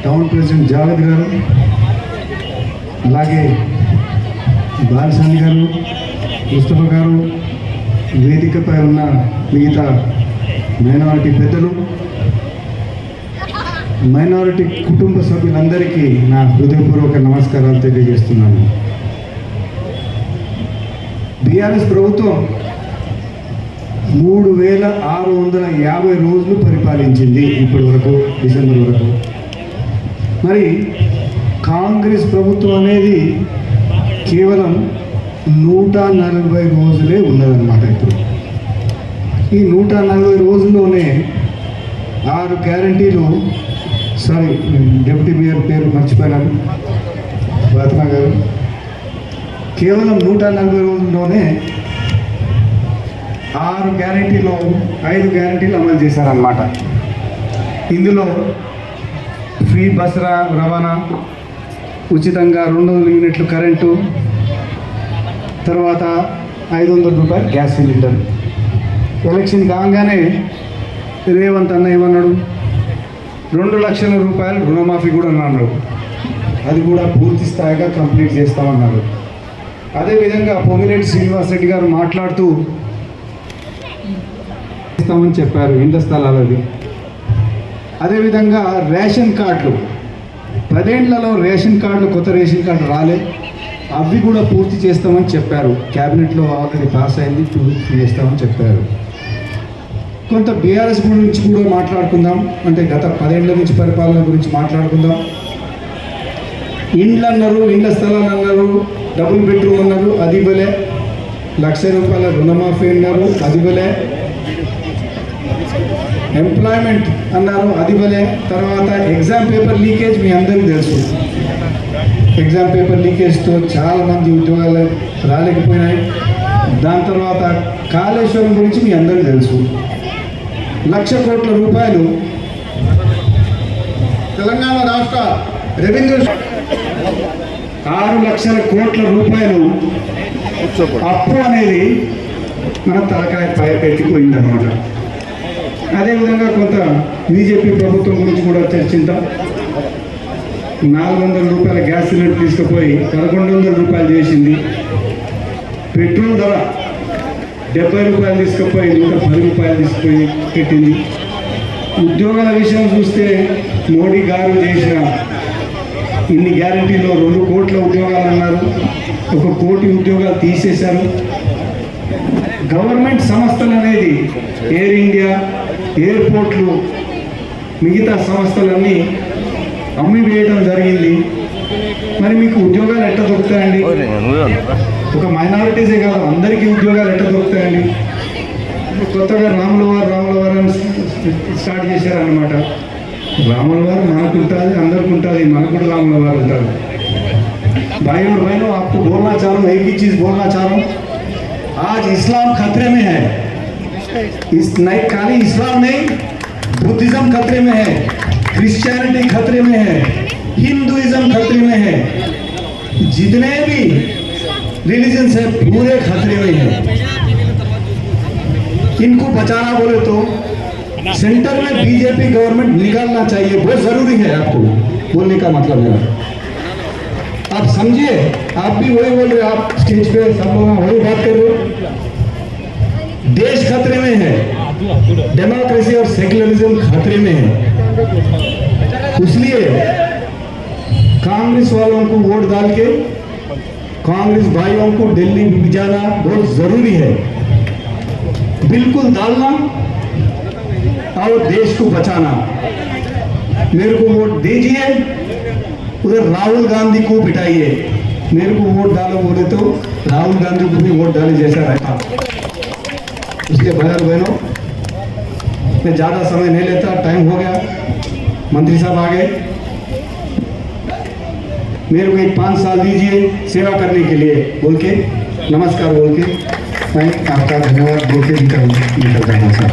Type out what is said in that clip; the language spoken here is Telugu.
టౌన్ ప్రెసిడెంట్ జావేద్ గారు, అలాగే బాలసాని గారు, ముస్తఫా గారు, వేదికపై ఉన్న మిగతా మైనారిటీ పెద్దలు, మైనారిటీ కుటుంబ సభ్యులందరికీ నా హృదయపూర్వక నమస్కారాలు తెలియజేస్తున్నాను. బీఆర్ఎస్ ప్రభుత్వం 3650 రోజులు పరిపాలించింది ఇప్పటి వరకు, డిసెంబర్ వరకు. మరి కాంగ్రెస్ ప్రభుత్వం అనేది కేవలం 140 రోజులే ఉన్నదన్నమాట. ఇప్పుడు ఈ 140 రోజుల్లోనే 6 గ్యారంటీలు, సారీ డిప్యూటీ మేయర్ పేరు మర్చిపోయినాను, ఫాతిమా గారు, కేవలం 140 రోజుల్లోనే 6 గ్యారంటీలో 5 గ్యారంటీలు అమలు చేశారన్నమాట. ఇందులో ఫ్రీ బస్ రవాణా, ఉచితంగా 200 యూనిట్లు కరెంటు, తర్వాత 500 రూపాయలు గ్యాస్ సిలిండర్. ఎలక్షన్ కాగానే రేవంత్ అన్న ఏమన్నాడు, 2 లక్షల రూపాయలు రుణమాఫీ కూడా అన్నాడు. అది కూడా పూర్తి స్థాయిగా కంప్లీట్ చేస్తామన్నారు. అదేవిధంగా పొంగిరెడ్డి శ్రీనివాసరెడ్డి గారు మాట్లాడుతూ ఇస్తామని చెప్పారు ఇండ్ల స్థలాలది. అదేవిధంగా రేషన్ కార్డులు, 10 ఏళ్లలో రేషన్ కార్డులు, కొత్త రేషన్ కార్డు రాలే, అవి కూడా పూర్తి చేస్తామని చెప్పారు. క్యాబినెట్లో ఆల్రెడీ పాస్ అయింది, పూర్తి చేస్తామని చెప్పారు. కొంత బీఆర్ఎస్ గురించి కూడా మాట్లాడుకుందాం, అంటే గత 10 ఏళ్ల నుంచి పరిపాలన గురించి మాట్లాడుకుందాం. ఇండ్లు అన్నారు, ఇండ్ల స్థలాలు అన్నారు, డబుల్ బెడ్రూమ్ అన్నారు, అది బలే. 1,00,000 రూపాయల రుణమాఫీ అన్నారు, అది బలే. ఎంప్లాయ్మెంట్ అన్నారు, అది బలే. తర్వాత ఎగ్జామ్ పేపర్ లీకేజ్ మీ అందరికీ తెలుసు. ఎగ్జామ్ పేపర్ లీకేజ్తో చాలామంది ఉద్యోగాలు రాలేకపోయినాయి. దాని తర్వాత కాళేశ్వరం గురించి మీ అందరికీ తెలుసు. 1,00,000 కోట్ల రూపాయలు తెలంగాణ రాష్ట్ర రెవెన్యూ, 6 లక్షల కోట్ల రూపాయలు అప్పు అనేది మన తలకాయ ఎత్తిపోయిందన్నమాట. అదేవిధంగా కొంత బీజేపీ ప్రభుత్వం గురించి కూడా చర్చిద్దాం. 400 రూపాయల గ్యాస్ సిలిండర్ తీసుకుపోయి 1100 రూపాయలు చేసింది. పెట్రోల్ ధర 70 రూపాయలు తీసుకుపోయి 110 రూపాయలు తీసుకుపోయి పెట్టింది. ఉద్యోగాల విషయం చూస్తే మోడీ గారు చేసిన ఇన్ని గ్యారంటీలో 2 కోట్ల ఉద్యోగాలు అన్నారు, 1 కోటి ఉద్యోగాలు తీసేశారు. గవర్నమెంట్ సంస్థలు అనేది ఎయిర్ ఇండియా, ఎయిర్పోర్ట్లు, మిగతా సంస్థలన్నీ అమ్మివేయడం జరిగింది. మరి మీకు ఉద్యోగాలు ఎట్లా దొరుకుతాయండి? ఒక మైనారిటీసే కాదు, అందరికీ ఉద్యోగాలు ఎట్లా దొరుకుతాయండి? కొత్తగా రాముల వారు అని స్టార్ట్ చేశారన్నమాట. రాముల వారు మనకు ఉంటుంది, అందరికి ఉంటుంది, మనకు కూడా రాముల వారు ఉంటారు. भाई और बहनों, आपको बोलना चाह रहा हूँ, एक ही चीज़ बोलना चाह रहा हूँ, आज इस्लाम खतरे में है. खाली इस्लाम नहीं, बुद्धिज्म खतरे में है, क्रिश्चियनिटी खतरे में है, हिंदुइज्म खतरे में है, जितने भी रिलीजन्स है पूरे खतरे में है. इनको बचाना बोले तो सेंटर में बीजेपी गवर्नमेंट निकालना चाहिए, बहुत जरूरी है. आपको बोलने का मतलब है, आप समझिए. आप भी वही बोल रहे, आप स्टेज पे सब लोग वही बात कर रहे हो. देश खतरे में है, डेमोक्रेसी और सेक्युलरिज्म खतरे में है. इसलिए कांग्रेस वालों को वोट डाल के कांग्रेस भाइयों को दिल्ली भिजाना बहुत जरूरी है. बिल्कुल डालना और देश को बचाना. मेरे को वोट दीजिए, उधर राहुल गांधी को बिठाइए. मेरे को वोट डालो बोले तो राहुल गांधी को भी वोट डाले जैसा रहता. इसलिए भाई और बहनों, मैं ज़्यादा समय नहीं लेता, टाइम हो गया. मंत्री साहब आ गए, मेरे को एक 5 साल दीजिए सेवा करने के लिए बोल के, नमस्कार बोल के मैं आपका धन्यवाद बोल के निकल जाऊँगा साहब.